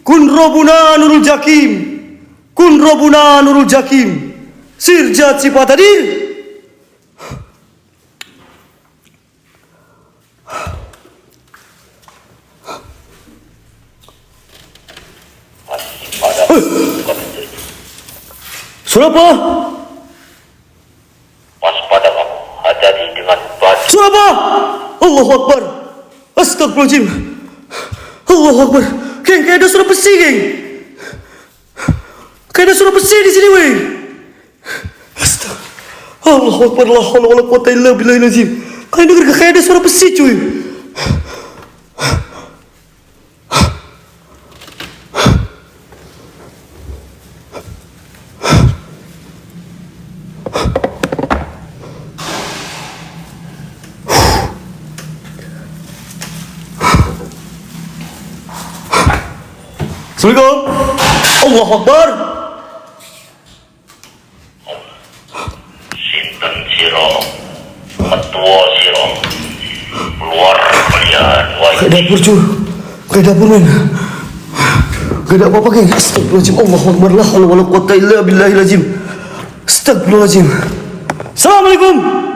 Kun Robuna Nurul Jakim, Kun Robuna Nurul Jakim, Sirjat Sifat hadir. Suara apa? Waspada kamu, hati-hati dengan batu. Suara apa? Allahu Akbar. Astagfirullahaladzim. Allahu Akbar. Geng, kayak ada suara besi, geng. Kayak ada suara besi di sini, weh. Astagfirullah. Allahu Akbar. La haula wala quwwata illa billahil azim. Kalian denger gak kayak ada suara besi, cuy? Assalamualaikum. Allahu Akbar. Sinten siro, metua siro, keluar kalian. Kayak dapur, cuy. Kayak dapur, men. Gak ada apa-apa, geng. Astagfirullahaladzim. Allahu Akbar. La haula wala quwwata illa billahil azim. Astagfirullahaladzim. Assalamualaikum.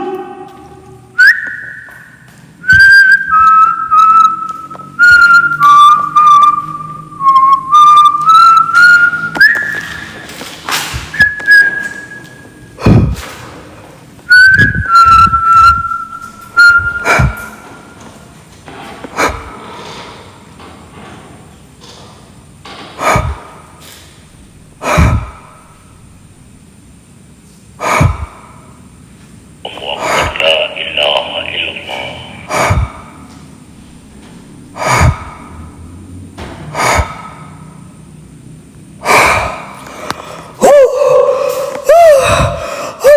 La ilaha illallah.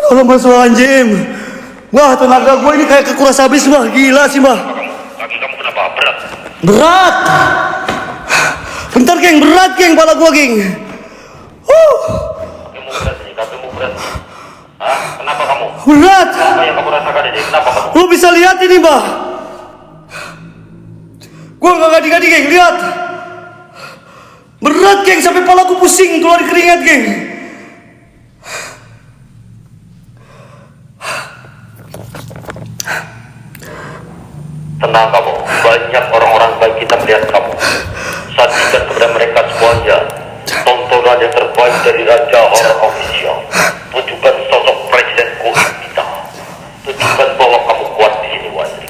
Tolong masuk anjing. Wah, tenaga gue ini kayak kekuras habis, Mbah. Gila sih, Mbah. Kaki kamu kenapa berat? Berat. Bentar, geng. Berat, geng. Kepala gue, geng. Kakimu berat nih, kakimu berat. Hah? Kenapa kamu? Berat. Apa yang kamu rasakan ini? Kenapa kamu? Lu bisa lihat ini, Mbah. Gue gak gadi-gadi, geng. Lihat. Berat, geng. Sampai kepalaku pusing. Keluar keringat, geng. Tenang kamu, banyak orang-orang baik kita melihat kamu. Sajikan kepada mereka semuanya tontonan yang terbaik dari Raja Horror Official. Tunjukkan sosok Presiden Kuit kita. Tunjukkan bahwa kamu kuat di sini, Wazri.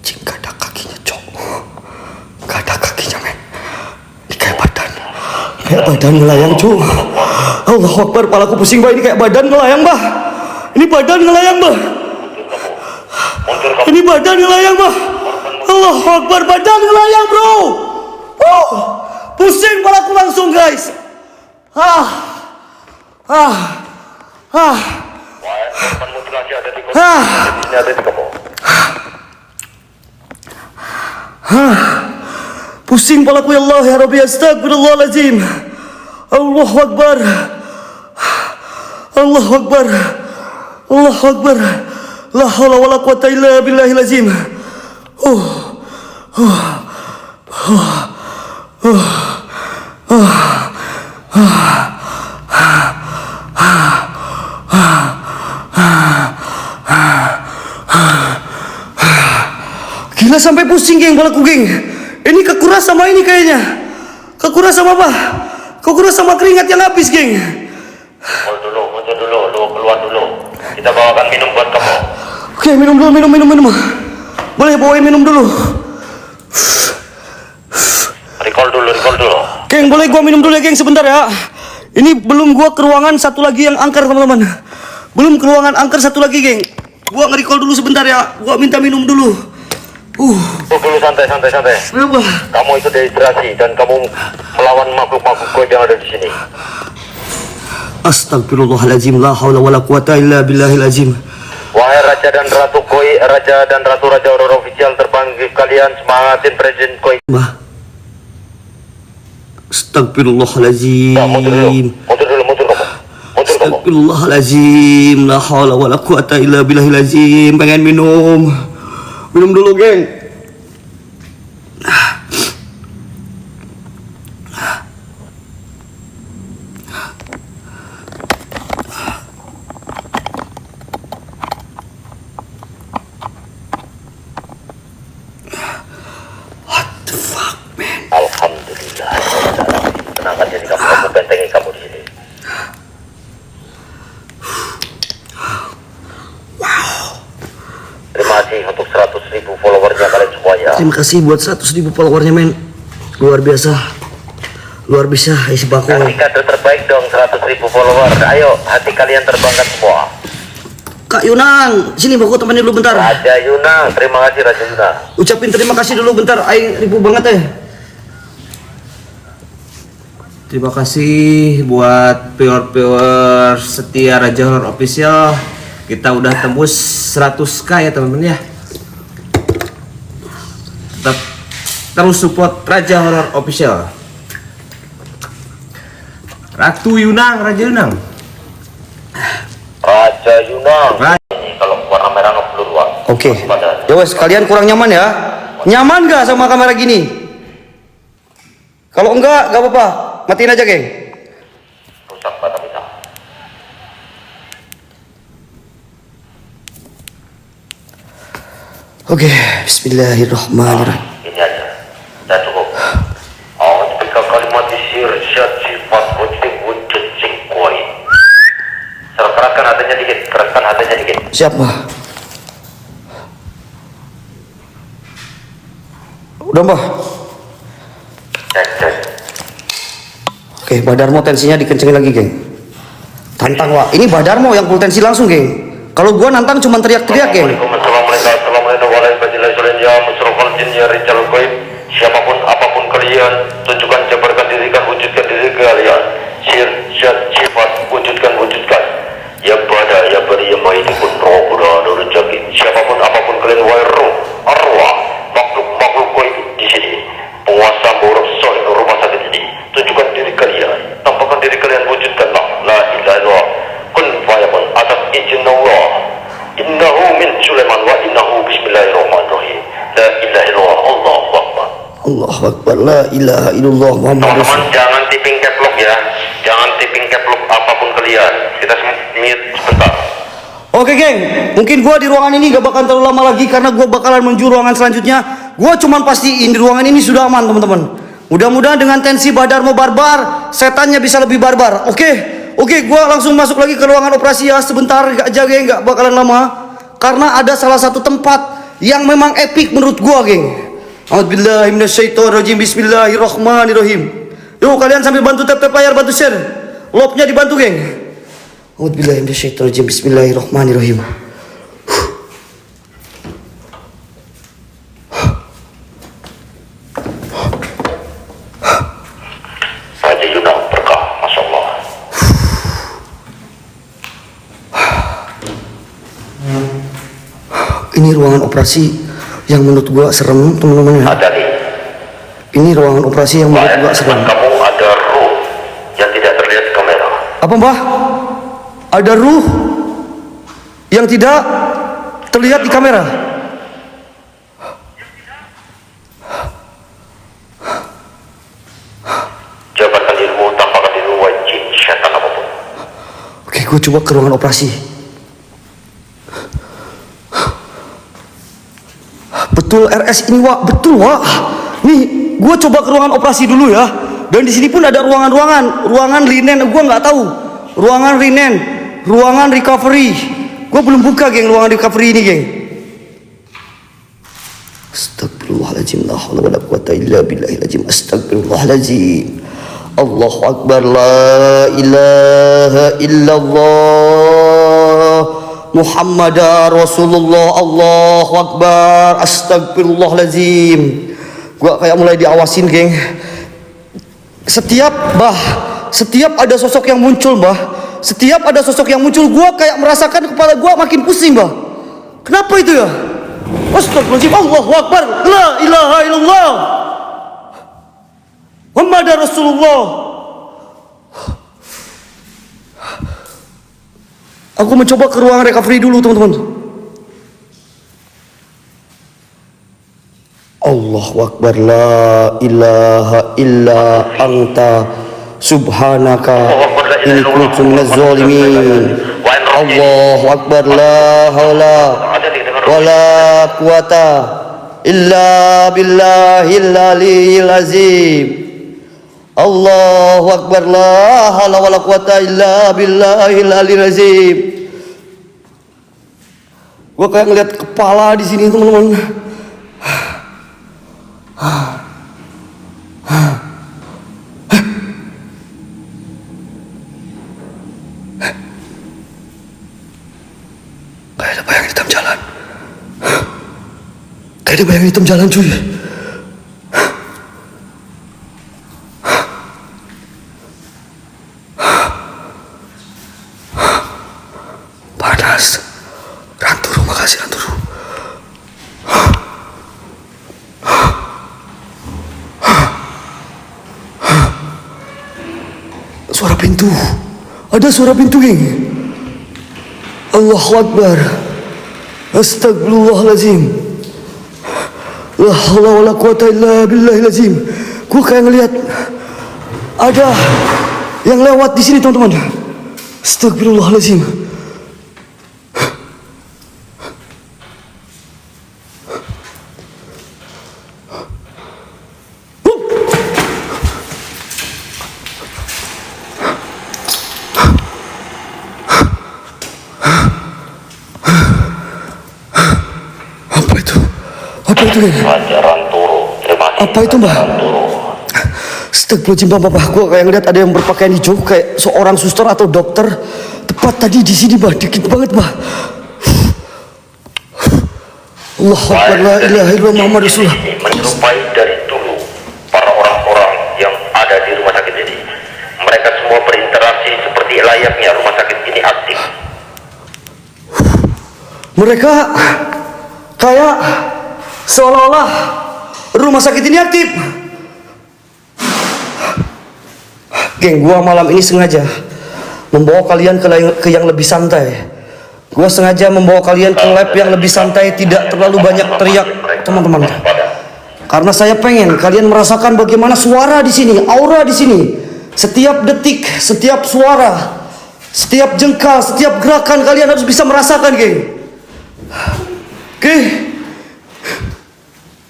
Cing, gak ada kakinya, cok. Gak ada kakinya, men. Ini kayak badan. Kayak badan ngelayang, cok. Allahu Akbar, kepalaku pusing, Mbah. Ini kayak badan ngelayang, Mbah. Ini badan ngelayang, Mbah. Mundur kamu. Ini badan ngelayang, Mbah. Allahu Akbar, badan ngelayang, bro. Pusing kepalaku langsung, guys. Wah, korban mutilasi ada di kamu. Di sini ada di kamu. Pusing kepalaku, ya Allah, ya Rabbi, astagfirullahaladzim. Allahu Akbar. Allahu Akbar. Allahu Akbar. La haula wala quwwata illa billahil azim. Gila, sampai pusing, geng, kepalaku, geng. Ini kekuras sama ini kayaknya. Kekuras sama apa? Kekuras sama keringat yang habis, geng. Muncul dulu, lu keluar dulu. Kita bawakan minum buat kamu. Oke, minum dulu, minum. Boleh bawain minum dulu. Recall dulu. Geng, boleh gua minum dulu ya, geng, sebentar ya. Ini belum gua ke ruangan satu lagi yang angker, teman-teman. Belum ke ruangan angker satu lagi, geng. Gua nge-recall dulu sebentar ya. Gua minta minum dulu. Dulu santai. Kenapa? Kamu itu dehidrasi dan kamu melawan makhluk-makhluk goib yang ada di sini. Astagfirullahaladzim. La haula wala quwata illa billahil azim. Wahai Raja dan Ratu Koi, Raja dan Ratu Raja Horror Official, terpanggil kalian semangatin Presiden Koi. Mbah. Astagfirullahaladzim. Nah, mundur dulu kamu. Mundur kamu. Astagfirullahaladzim. La haula wa la quwata illa billahilazim. Pengen minum. Minum dulu, geng. What the fuck, man? Alhamdulillah. Tenang aja nih kamu. Aku bentengi kamu di sini. Terima kasih untuk 100.000 followernya kalian semuanya. Terima kasih buat 100.000 followernya, men. Luar biasa. Luar biasa, isi bako. Kasih kader terbaik dong 100.000 follower. Ayo, hati kalian terbangkan semua. Kak Yunang, sini bako temenin dulu bentar. Raja Yunang, terima kasih Raja Yunang. Ucapin terima kasih dulu bentar. Aing ribu banget ya. Terima kasih buat viewer setia Raja Horor Official. Kita udah tembus 100k ya teman-teman ya. Tetap terus support Raja Horor Official. Ratu Yunang, Raja Yunang. Raja Yunang. Ini kalau warna merah ngepeluruan. Oke. Ya wes, kalian kurang nyaman ya? Nyaman gak sama kamera gini? Kalau enggak, gak apa-apa. Matiin aja, geng. Rusak batang hitam. Oke, bismillahirrahmanirrahim. Ini aja. Dan cukup. Oh, jika kalimat isir sifat wujud wujud singkoi. Keraskan hatinya dikit. Keraskan hatinya dikit. Siap, Mbah. Udah, Mbah. Cek. Oke, Badarmo tensinya dikencengin lagi, geng. Tantang, Wak. Ini Badarmo yang full tensi langsung, geng. Kalau gua nantang cuma teriak-teriak, geng. Siapapun apapun kalian, tunjukkan, jabarkan diri kan, wujudkan diri kalian. Sifat wujudkan. Ya pada ya beri yang mahi pun roh udah rezeki. Siapapun apapun kalian, wahai roh, arwah, makhluk gaib di sini. Penguasa buruk soleh rumah sakit ini. Tunjukkan diri kalian, tampakkan diri kalian, wujudkanlah. La ilaha illallah. Kun fayakun atas izin Allah. Innahu min Sulaiman wa innahu bismillahirrahmanirrahim. La ilaha illallah. Allahu akbar. Allahu Akbar, la ilaha illallah Muhammad Teman-teman jangan tipping caps lock ya. Jangan tipping caps lock apapun kalian. Kita mute sebentar. Oke, geng, mungkin gua di ruangan ini gak bakal terlalu lama lagi karena gua bakalan menuju ruangan selanjutnya. Gua cuman pastiin di ruangan ini sudah aman, teman-teman. Mudah-mudahan dengan tensi Badarmo barbar, setannya bisa lebih barbar. Oke, gua langsung masuk lagi ke ruangan operasi ya. Sebentar aja, geng, gak bakalan lama. Karena ada salah satu tempat yang memang epic menurut gua, geng. A'udzubillahi minasyaitonirrajim. Bismillahirrahmanirrahim. Yuk kalian sambil bantu tap layar, bantu share. Love-nya dibantu, geng. A'udzubillahi minasyaitonirrajim. Bismillahirrahmanirrahim. Raja Yunang berkah, Masya Allah. Ini ruangan operasi yang menurut gua serem, teman-teman ya. Hati-hati. Ini ruangan operasi yang menurut gua serem. Kamu ada ruh yang tidak terlihat di kamera. Apa, Mbah? Ada ruh yang tidak terlihat di kamera. Jabarkan dirimu, tampakkan dirimu, wajib syaitan apapun. Oke, gua coba ke ruangan operasi. Betul RS ini, Wak. Betul, Wak. Nih, gua coba ke ruangan operasi dulu ya. Dan di sini pun ada ruangan linen. Gua nggak tahu. Ruangan linen, ruangan recovery. Gua belum buka, geng, ruangan recovery ini, geng. Astagfirullahaladzim. La haula wala quwata illa billahilazim. Astagfirullahaladzim. Allahu Akbar. La ilaha illallah. Muhammadar Rasulullah. Allahu Akbar. Astagfirullahaladzim. Gua kayak mulai diawasin, geng. Setiap ada sosok yang muncul, Setiap ada sosok yang muncul, gua kayak merasakan kepala gua makin pusing, Kenapa itu ya? Astagfirullahaladzim. Allahu Akbar. La ilaha illallah. Muhammadar Rasulullah. Aku mencoba ke ruang recovery dulu, teman-teman. Allahu Akbar, la ilaha illa anta subhanaka inni kuntu minaz zalimin. Allahu Akbar, la haula wala quwata illa billahil aliyyil azim. Allahu Akbar, la haula wala quwata illa billahil aliyyil azim. Gua kayak ngeliat kepala di sini, teman-teman. Kayak ada bayangan hitam jalan. Kayak ada bayangan hitam jalan, cuy. Panas. Ranturu, makasih Ranturu. Suara pintu. Ada suara pintu, geng. Allahu Akbar. Astagfirullahalazim. La haula wala quwata illa billahil azim. Gua kayak ngelihat ada yang lewat di sini, teman-teman. Astagfirullahalazim. Apa itu, geng? Apa itu, Mbak? Astagfirullahaladzim, Mbak. Gua kayak ngeliat ada yang berpakaian hijau kayak seorang suster atau dokter. Tepat tadi di sini, Mbak. Dikit banget, Mbak. Allahu Akbar, la ilaha illallah Muhammad Rasulullah. Menyerupai dari dulu para orang-orang yang ada di rumah sakit ini. Mereka semua berinteraksi seperti layaknya rumah sakit ini aktif. Mereka kayak seolah-olah rumah sakit ini aktif. Geng, gua malam ini sengaja membawa kalian ke yang lebih santai. Gua sengaja membawa kalian ke lab yang lebih santai, tidak terlalu banyak teriak, teman-teman. Karena saya pengen kalian merasakan bagaimana suara di sini, aura di sini. Setiap detik, setiap suara, setiap jengkal, setiap gerakan kalian harus bisa merasakan, geng. Oke.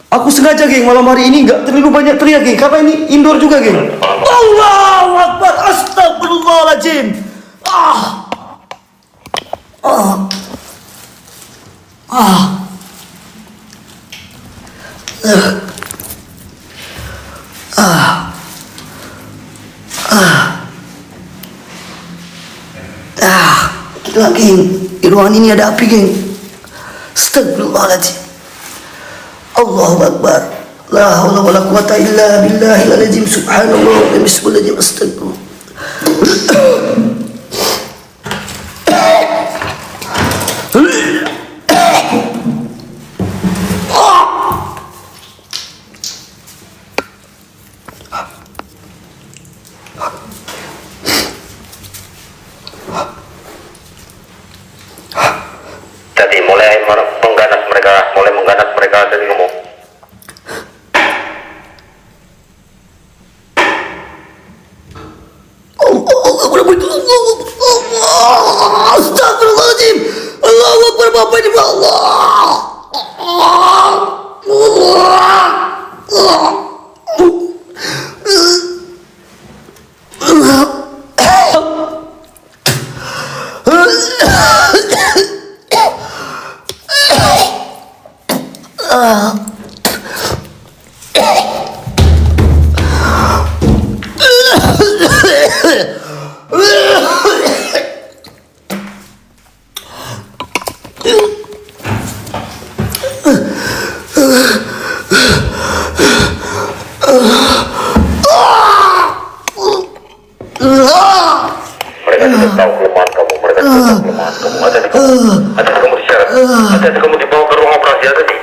Aku sengaja, geng, malam hari ini nggak terlalu banyak teriak, geng, karena ini indoor juga, geng. Allahu Akbar, astagfirullahaladzim. Gila, geng, di ruangan ini ada api, geng. Astagfirullahaladzim. Allahu Akbar. La haula wala quwata illa billahil azim. Subhanallah wa bismillahirrahmanirrahim. Astagfirullah. Jadi mulai mengganas mereka dari umum. Astagfirullahaladzim. Allahu Akbar, Bapak ini Allah. Mereka tidak tahu kelemahan kamu. Mereka tidak tahu kelemahan kamu. Ada kamu diseret. Ada kamu dibawa ke ruang operasi tadi.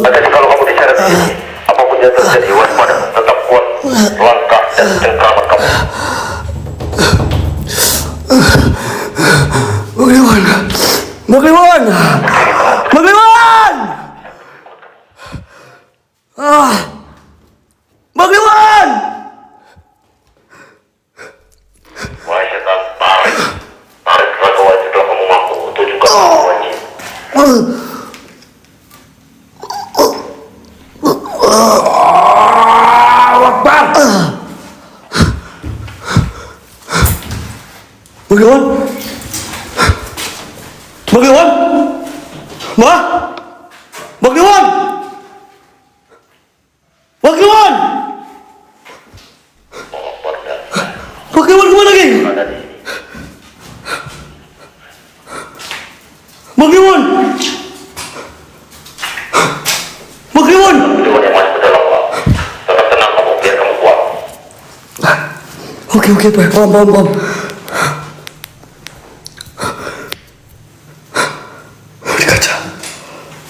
Ada kalau kamu diseret ini, apapun yang terjadi waspada, tetap kuat, langkah dan Bagaimana? Bagaimana? Mbak? Bagaimana? Bagaimana? Bagaimana kemana, geng? Bagaimana? Bagaimana? Dewan yang masih berdalam, Pak. Tetap tenang kamu, biar kamu kuat. Oke, paham. Di kaca.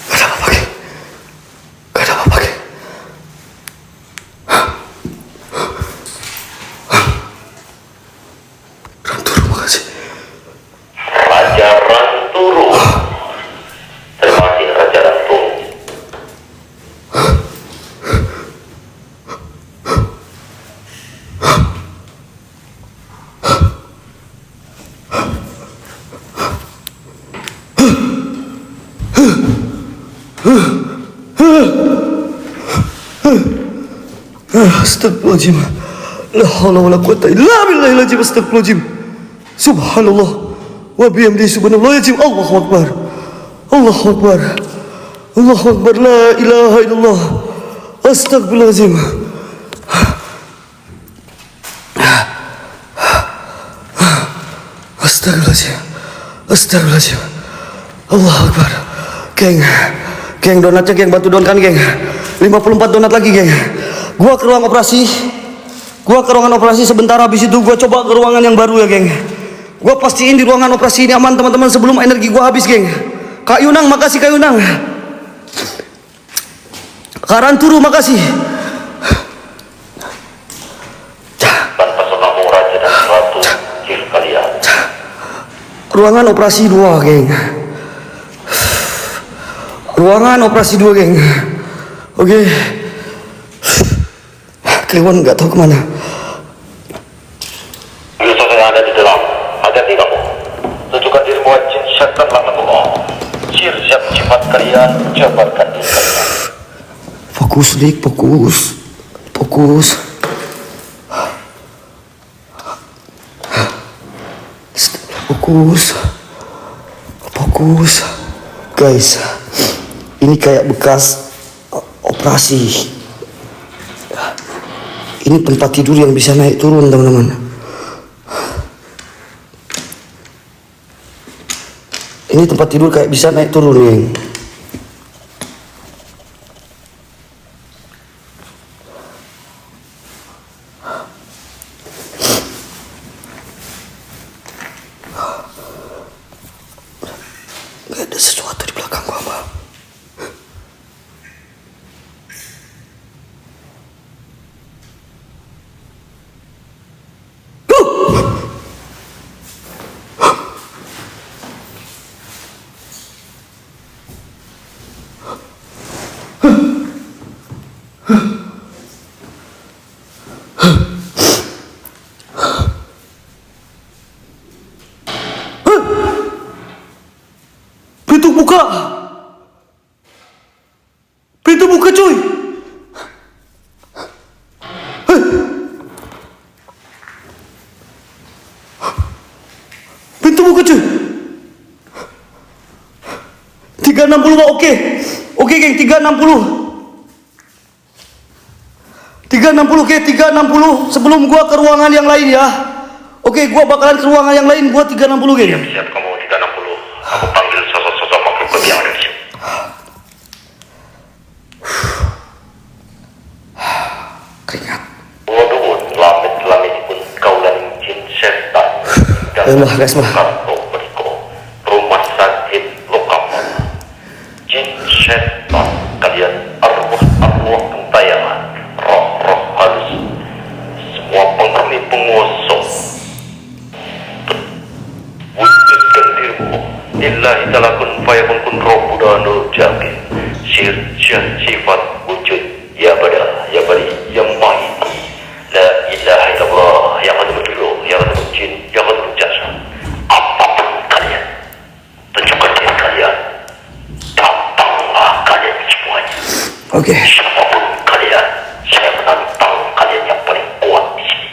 Gak ada apa-apa, geng. Gak ada apa-apa, geng. Ranturu, makasih. Raja Ranturu. Terima kasih Raja Ranturu. Astagfirullahaladzim. La haula wala quwata illa billahil azim. Astagfirullahaladzim. Subhanallah wa bihamdihi subhanallahil azim. Allahu akbar. Allahu akbar. Allahu akbar. La ilaha illallah. Astagfirullahaladzim. Astagfirullahaladzim. Astagfirullahaladzim. Allahu akbar. Geng donatnya, geng, bantu donkan, geng. 54 donat lagi, geng. Gua ke ruang operasi. Gua ke ruangan operasi sebentar, habis itu gua coba ke ruangan yang baru ya, geng. Gua pastiin di ruangan operasi ini aman, teman-teman, sebelum energi gua habis, geng. Kak Yunang, makasih Kak Yunang. Kak Ranturu, makasih. Tanpa senamu Raja dan Ratu Jil kalian. Ruangan operasi 2, geng. Ruangan operasi 2, geng. Oke. Kliwon nggak tahu kemana. Yusuf yang ada di dalam, hati-hati kamu. Tunjukkan dirimu, jin setan laknatullah. Siap sifat kalian, jabarkan diri kalian. Fokus, Dik, fokus. Fokus. Guys, ini kayak bekas operasi. Ini tempat tidur yang bisa naik turun, teman-teman. Ini tempat tidur kayak bisa naik turun, geng. Gak ada sesuatu di belakang gua, Mbak. Pintu buka, cuy. Pintu buka, cuy. 360, Pak. Oke, geng, 360. 360, oke, 360. Sebelum gua ke ruangan yang lain ya. Oke, gua bakalan ke ruangan yang lain. Gua 360, geng. Siap kamu 360. Aku panggil sosok-sosok makhluk gaib yang ada di sini. Keringat. Waduh, lamit pun kaulan jin setan. Allah, guys, mah. Kartu beriko, rumah sakit Lokaman. Jin setan, kalian arwah gentayangan, roh-roh halus, semua penghuni pengosong. Wujudkan dirimu, lillahi ta'ala kun fayakun kun roh buddha nur jamin. Sirjan sifat wujud, ya bada, ya bari, ya mahiti. La ilaha illallah, yang ada berfilu, yang ada berjin, yang ada berjasa. Apapun kalian, tunjukkan diri kalian. Datanglah kalian semuanya. Oke. Siapapun kalian, saya menantang kalian yang paling kuat di sini.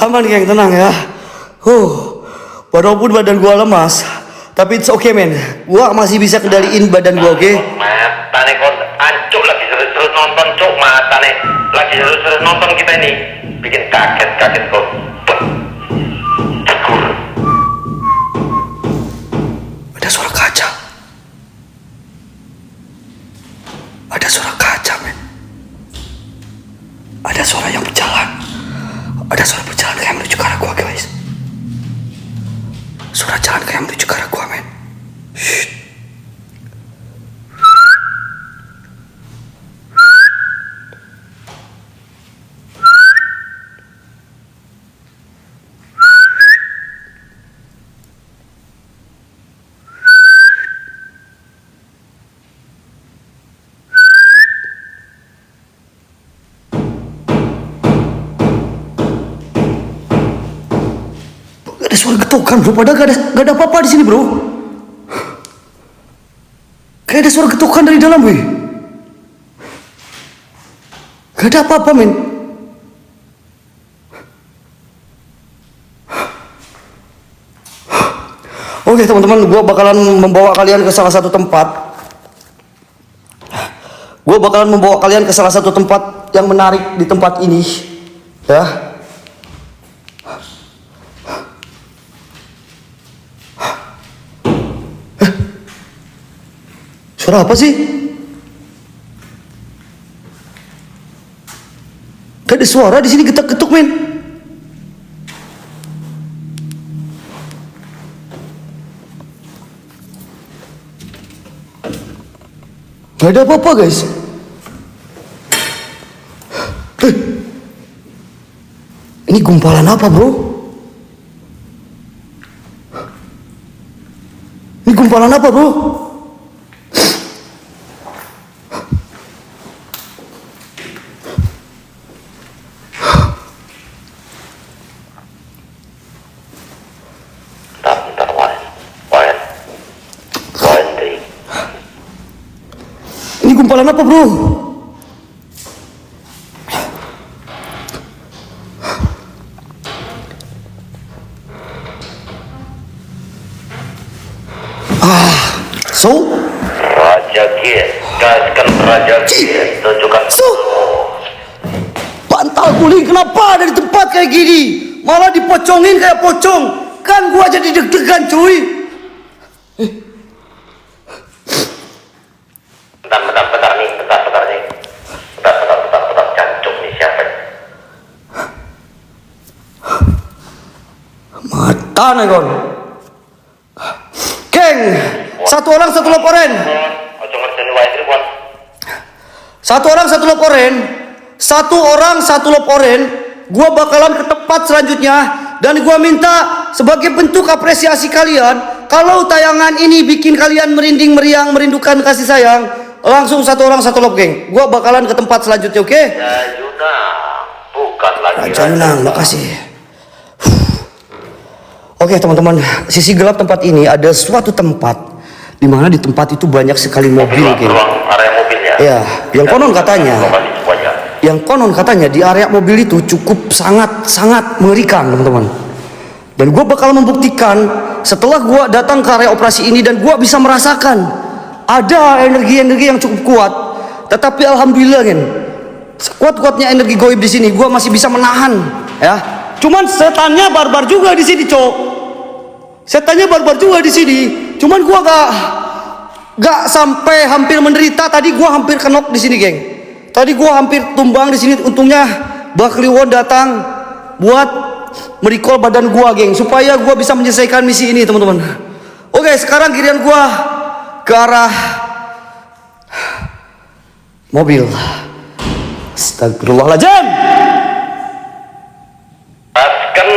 Aman geng, tenang ya. Walaupun badan gua lemas, tapi it's okay men. Gua masih bisa kendaliin badan gua, oke? Mata nih kon ancuk lagi terus nonton cuk, mata nih lagi terus nonton kita ini bikin kaget kok. Tegur. Ada suara kaca. Ada suara kaca men. Ada suara yang berjalan. Ada suara berjalan kayak menuju ke arah gua guys. Suara jalan kayak menuju ke arah gua men. Shh. Ada suara getokan bro, padahal gak ada apa-apa di sini bro. Kayak ada suara getokan dari dalam weh. Gak ada apa-apa men. Oke teman-teman, gue bakalan membawa kalian ke salah satu tempat. Gue bakalan membawa kalian ke salah satu tempat yang menarik di tempat ini, ya. Suara apa sih? Gak ada suara di sini, getak-getuk men. Gak ada apa-apa guys. Ini gumpalan apa bro? Ini gumpalan apa bro? Ini gumpalan apa bro? So? Raja Gear, gaskan Raja Gear, tunjukkan. So? Bantal guling kenapa ada di tempat kayak gini? Malah dipocongin kayak pocong. Kan gua jadi deg-degan cuy. Bentar nih. Bentar, jancuk nih siapa? Mata nih kon. Geng, satu orang satu laporan. Ojo ngerjani wae iki, Pon. Satu orang satu laporan. Gua bakalan ke tempat selanjutnya dan gua minta sebagai bentuk apresiasi kalian, kalau tayangan ini bikin kalian merinding meriang, merindukan kasih sayang, langsung satu orang satu lop geng. Gua bakalan ke tempat selanjutnya, oke? Ya Yunang, bukan lagi Raja Yunang, makasih. Oke teman-teman, sisi gelap tempat ini ada suatu tempat di mana di tempat itu banyak sekali mobil, geng. ruang area mobilnya. Ya, yang konon katanya. Lokasi semuanya. Yang konon katanya di area mobil itu cukup sangat mengerikan teman-teman. Dan gue bakal membuktikan setelah gue datang ke area operasi ini dan gue bisa merasakan ada energi-energi yang cukup kuat. Tetapi alhamdulillah kan, sekuat-kuatnya energi goib di sini gue masih bisa menahan, ya. Cuman setannya barbar juga di sini, cok. Setannya barbar juga di sini. Cuman gue gak sampai hampir menderita. Tadi gue hampir kenok di sini, geng. Tadi gua hampir tumbang di sini. Untungnya Mbah Kliwon datang buat merecall badan gua, geng, supaya gua bisa menyelesaikan misi ini, teman-teman. Oke, sekarang giliran gua ke arah mobil. Astagfirullahaladzim. Taskan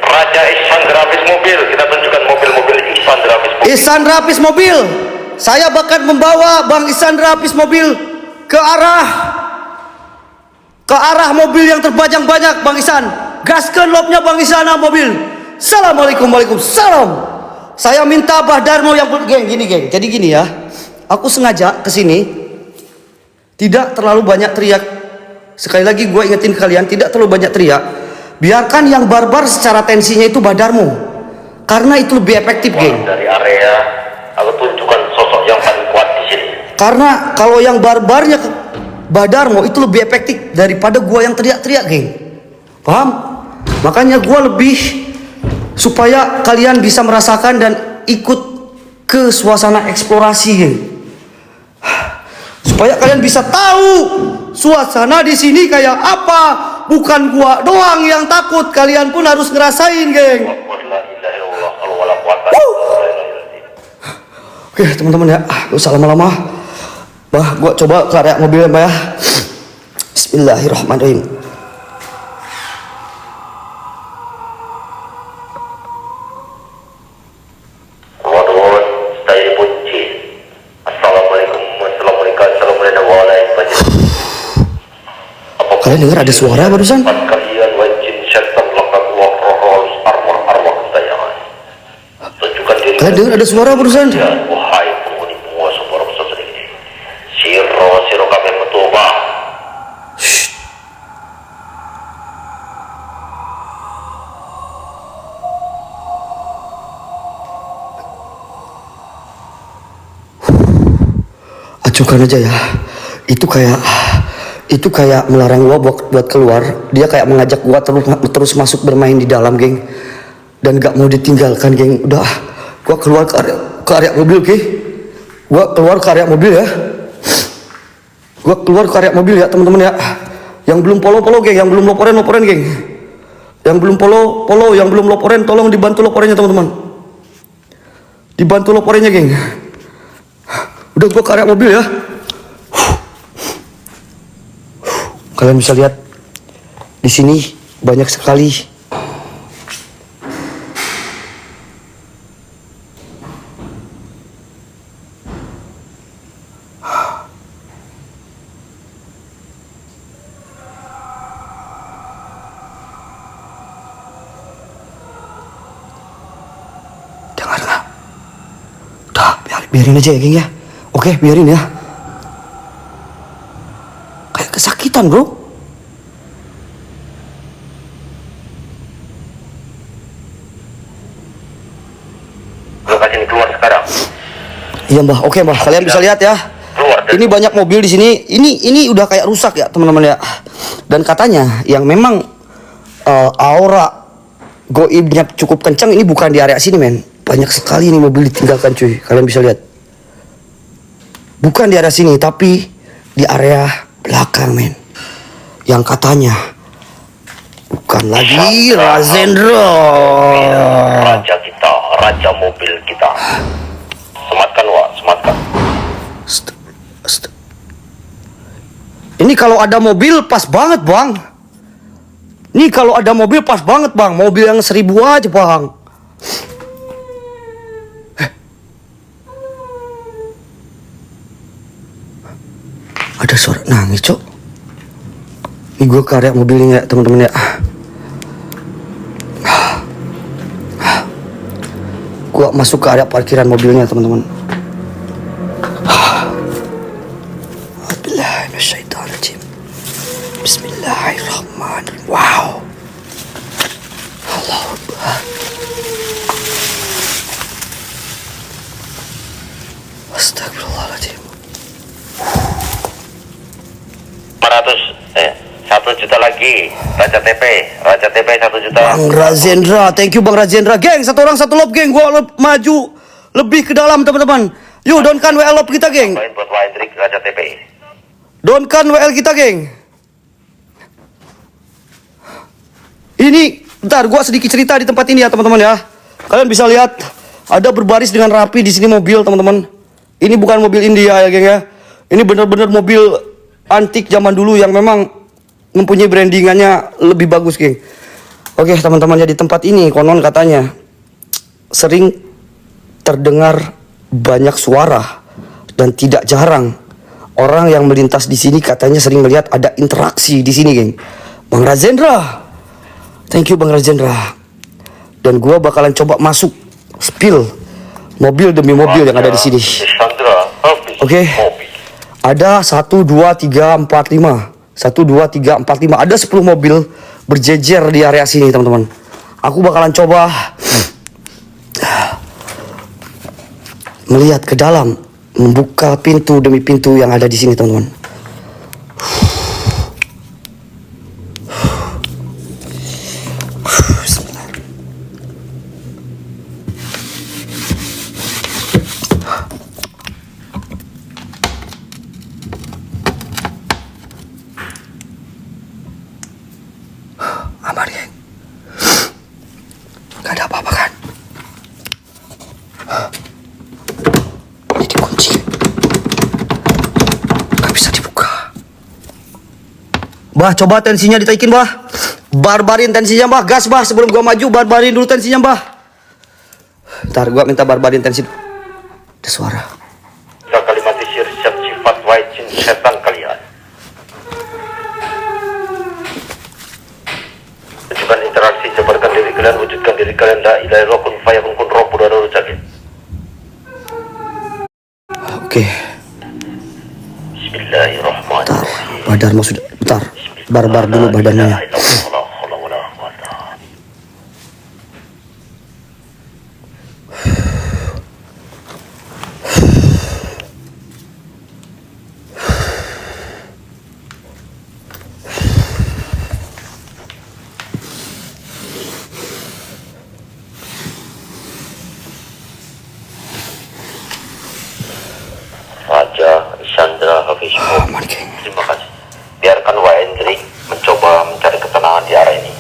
Raja Ihsan Grafis mobil. Kita tunjukkan mobil-mobil Ihsan Grafis mobil. Ihsan Grafis mobil. Saya bakal membawa Bang Ihsan Grafis mobil ke arah mobil yang terbajang banyak, Bang Ihsan. Gaskan lopnya Bang Ihsan mobil. Assalamualaikum, waalaikumsalam. Saya minta Bah Darmo yang geng, gini geng. Jadi gini ya, aku sengaja kesini tidak terlalu banyak teriak. Sekali lagi gue ingetin kalian, tidak terlalu banyak teriak. biarkan yang barbar secara tensinya itu Badarmo, karena itu lebih efektif, geng. Dari area, aku tunjukkan sosok yang paling kuat di sini. Karena kalau yang barbarnya Badarmo itu lebih efektif daripada gua yang teriak-teriak, geng. Paham? Makanya gua lebih supaya kalian bisa merasakan dan ikut ke suasana eksplorasi, geng. Supaya kalian bisa tahu suasana di sini kayak apa. Bukan gua doang yang takut, kalian pun harus ngerasain, geng. Oke, teman-teman ya, gak usah lama-lama. Bah, gua coba ke area mobil ya, Mbak ya. Bismillahirrahmanirrahim. Kalian dengar ada suara barusan? Kalian wajib setan lakukan roh-roh arwah-arwah kentayangan. Tunjukkan diri. Kalian dengar ada suara barusan? Wahai penghuni penguasa Borok Sasri ini, siro kami bertobat. Acuhkan aja ya. Itu kayak melarang gua buat keluar. Dia kayak mengajak gua terus masuk bermain di dalam, geng. Dan gak mau ditinggalkan, geng. Udah, gua keluar ke area mobil, oke? Gua keluar ke area mobil ya. Gua keluar ke area mobil ya, teman-teman ya. Yang belum follow, geng. Yang belum loporen, geng. Yang belum follow, yang belum loporen, tolong dibantu loporennya, teman-teman. Dibantu loporennya, geng. Udah, gua ke area mobil ya. Kalian bisa lihat di sini banyak sekali dengar nggak? Udah, biarin aja ya, geng ya. Oke, biarin ya. Kayak kesakitan, bro. Lokasi ini keluar sekarang. Iya, Mbah. Oke, Mbah. Kalian bisa lihat ya. Ini banyak mobil di sini. Ini udah kayak rusak ya, teman-teman ya. Dan katanya yang memang aura goibnya cukup kencang ini bukan di area sini, men. Banyak sekali nih mobil ditinggalkan, cuy. Kalian bisa lihat. Bukan di area sini, tapi di area belakang, men. Yang katanya bukan lagi Razendra. Raja kita, raja mobil kita. Sematkan, Wak, sematkan. Ini kalau ada mobil pas banget, Bang. Ini kalau ada mobil pas banget, Bang. Mobil yang 1000 aja, Bang. Ada suara nangis, Cok. Ini gue ke area mobil ini ya, teman-teman ya. Gue masuk ke area parkiran mobilnya, teman-teman. Bismillahirrahmanirrahim. Wow. Allahu Akbar. Astagfirullahaladzim. 1 juta lagi. Raja TP 1 juta. Bang Razendra, thank you Bang Razendra. Geng, satu orang satu lob, geng. Gua maju lebih ke dalam, teman-teman. Yuk, downkan WL lob kita, geng. Poin buat Hendrik Raja TP. Downkan WL kita, geng. Ini, bentar, gua sedikit cerita di tempat ini ya, teman-teman ya. Kalian bisa lihat ada berbaris dengan rapi di sini mobil, teman-teman. Ini bukan mobil India ya, geng ya. Ini benar-benar mobil antik zaman dulu yang memang mempunyai brandingannya lebih bagus, geng. Oke, teman-teman ya, di tempat ini konon katanya sering terdengar banyak suara dan tidak jarang orang yang melintas di sini katanya sering melihat ada interaksi di sini, geng. Bang Razendra, thank you Bang Razendra. Dan gua bakalan coba masuk spill mobil demi mobil yang ada di sini. Oke. Ada 1, 2, 3, 4, 5. 1, 2, 3, 4, 5. Ada 10 mobil berjejer di area sini teman-teman. Aku bakalan coba melihat ke dalam, membuka pintu demi pintu yang ada di sini teman-teman. Aman geng, gak ada apa-apa kan? Ini dikunci, gak bisa dibuka. Bah, coba tensinya ditaikin bah, barbarin tensinya bah, gas bah, sebelum gua maju barbarin dulu tensinya bah. Ntar gua minta barbarin tensi. Ada suara. Kalimat sihir sifat wajin setan kalian. Tunjukkan interaksi, jabarkan diri kalian, wujudkan diri kalian, la ilaha illallah kun fayakun kun roh buddha nurul jadid. Oke. Bismillahirrahmanirrahim. Badar mau sudah, bentar. Barbar dulu badannya. Raja Chandra Hafiz. Aman geng. Terima kasih. Biarkan Wak Hendrik mencoba mencari ketenangan di area ini.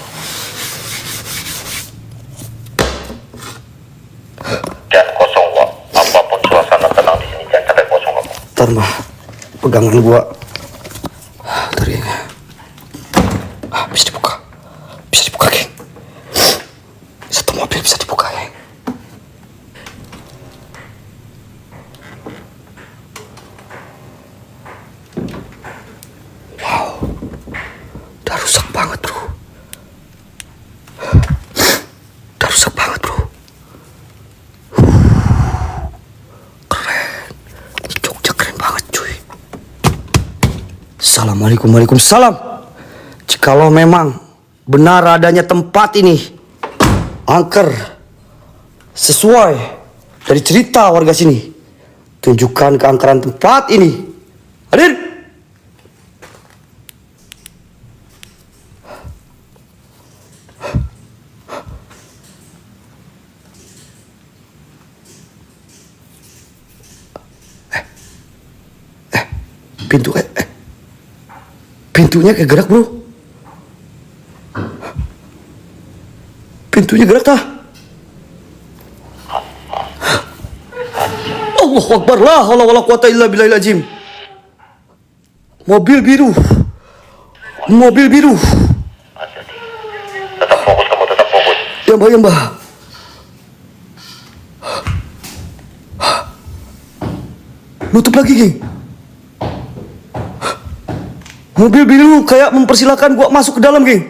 Jangan kosong, Wak. Apapun suasana tenang di sini, jangan sampai kosong, Wak. Ntar mah pegangan gua. Tadi bisa dibuka. Bisa dibuka geng. Satu mobil bisa dibuka geng. Wow, udah rusak banget bro. Udah rusak banget bro. Keren. Di Jogja keren banget cuy. Assalamualaikum, waalaikumsalam. Jikalau memang benar adanya tempat ini angker sesuai dari cerita warga sini, tunjukkan keangkeran tempat ini. Hadir. Pintu pintunya kayak gerak bro. Pintunya gerak tah. Allahu Akbar, la haula wala quwata illa billahil azim. Mobil biru. Mobil biru. Tetap fokus, kamu tetap fokus. Ya mbak, ya mbak. Nutup lagi geng. Mobil biru kayak mempersilahkan gua masuk ke dalam geng.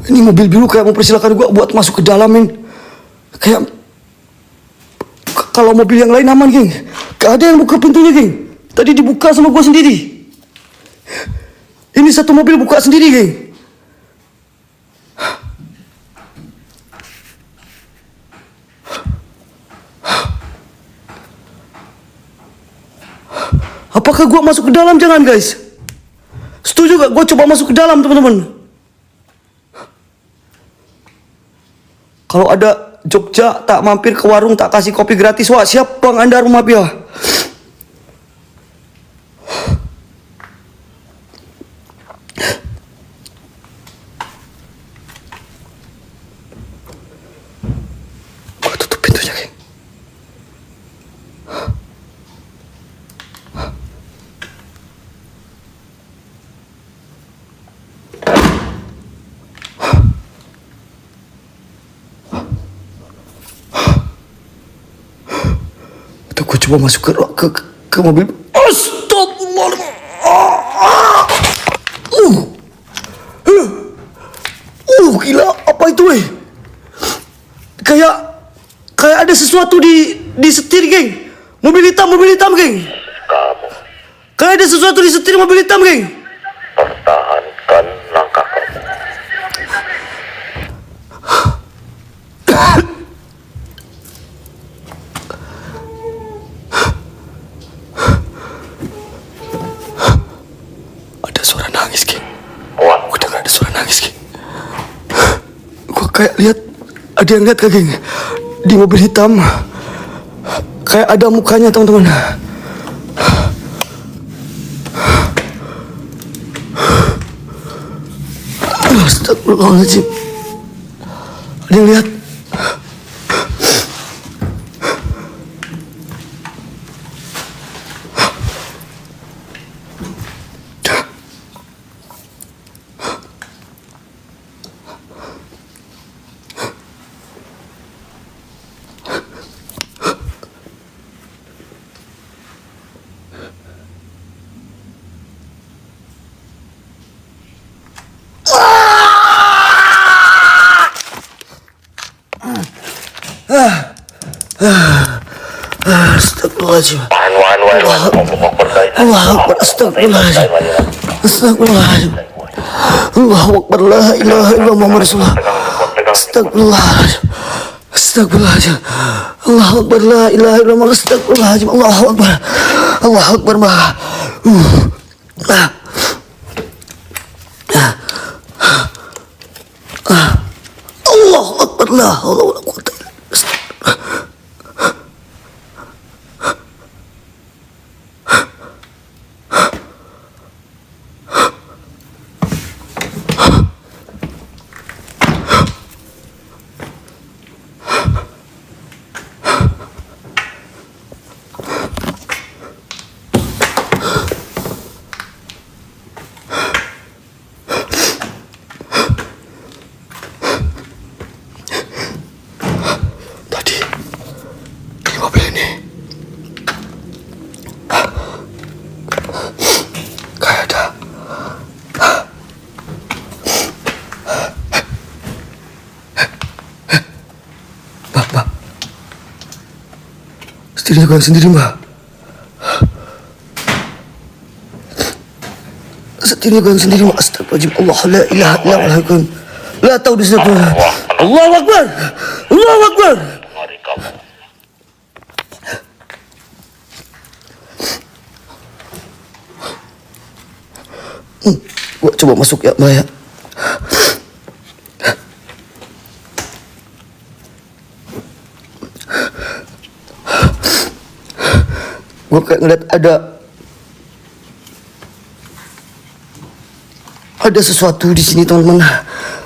Ini mobil biru kayak mempersilahkan gua buat masuk ke dalam men. Kayak kalau mobil yang lain aman geng, gak ada yang buka pintunya geng. Tadi dibuka sama gua sendiri. Ini satu mobil buka sendiri geng. Apakah gua masuk ke dalam? Jangan guys. Setuju gak gua coba masuk ke dalam teman-teman? Kalau ada Jogja tak mampir ke warung tak kasih kopi gratis, wah siap bang Anda rumah pia. Gua tutup pintunya geng. Gue coba masuk ke mobil. Os! sesuatu di setir, geng. Mobil hitam, geng. Kamu Kayak ada sesuatu di setir mobil hitam, geng. pertahankan langkah kamu. Ada suara nangis, geng. Kuat. Gue dengar ada suara nangis, geng. Gue kayak lihat ada yang lihat, geng, di mobil hitam. Kayak ada mukanya, teman-teman. Astagfirullahaladzim. Ada yang lihat. Astagfirullahaladzim. Allahu Akbar. Astagfirullahaladzim. Astagfirullahaladzim. Allahu Akbar. La ilaha illallah Muhammad Rasulullah. Astagfirullahaladzim. Astagfirullahaladzim. Allahu Akbar. La ilaha illallah. Astagfirullahaladzim. Allahu Akbar. Allahu Akbar. Allahu Akbar. La haula wala quwwata illa billah. Tadi di mobil ini kayak ada Mbak, setirnya goyang sendiri, Mbak. Setirnya goyang sendiri, Mbak. Astagfirullahaladzim. Allah la ilaha illallah. La tahu di situ. Allahu Akbar. Allahu Akbar. Mari kamu. Gua coba masuk ya, Mbak ya. Gua kayak ngeliat ada sesuatu di sini, teman-teman.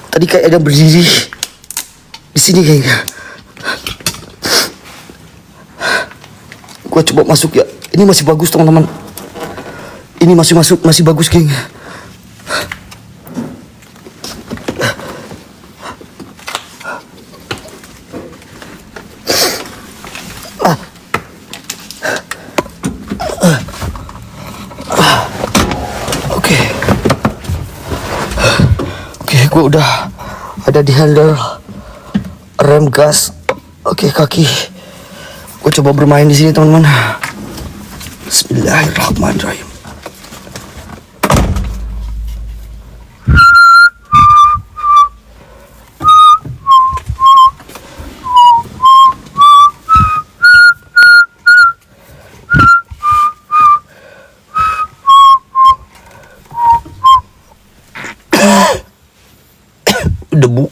Tadi kayak ada berdiri di sini kayaknya. Gua coba masuk ya. Ini masih bagus, teman-teman. Ini masih bagus, geng. Oke, gue udah ada di handle rem gas. Oke, kaki. Gue coba bermain di sini, teman-teman. Bismillahirrahmanirrahim. Debu,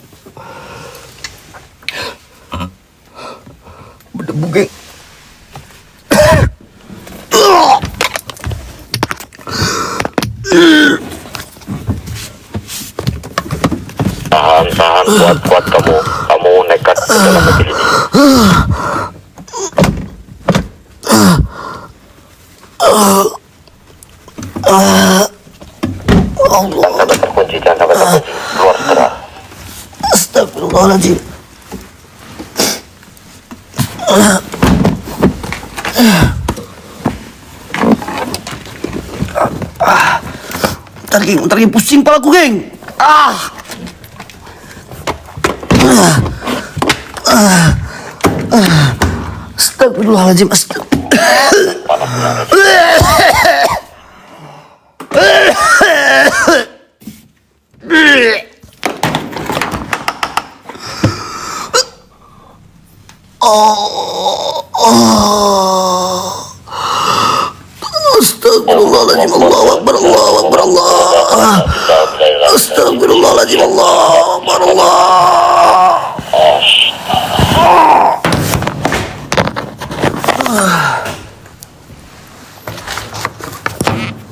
geng. Tahan, kuat kamu nekat ke dalam mobil ini. Jangan sampai terkunci, keluar segera. Astagfirullahaladzim. Bentar, geng. Pusing palaku, geng. Astagfirullahaladzim. Astagfirullahaladzim. Allahu Akbar, Allahu Akbar, Allah. Astagfirullahaladzim. Allahu Akbar, Allah.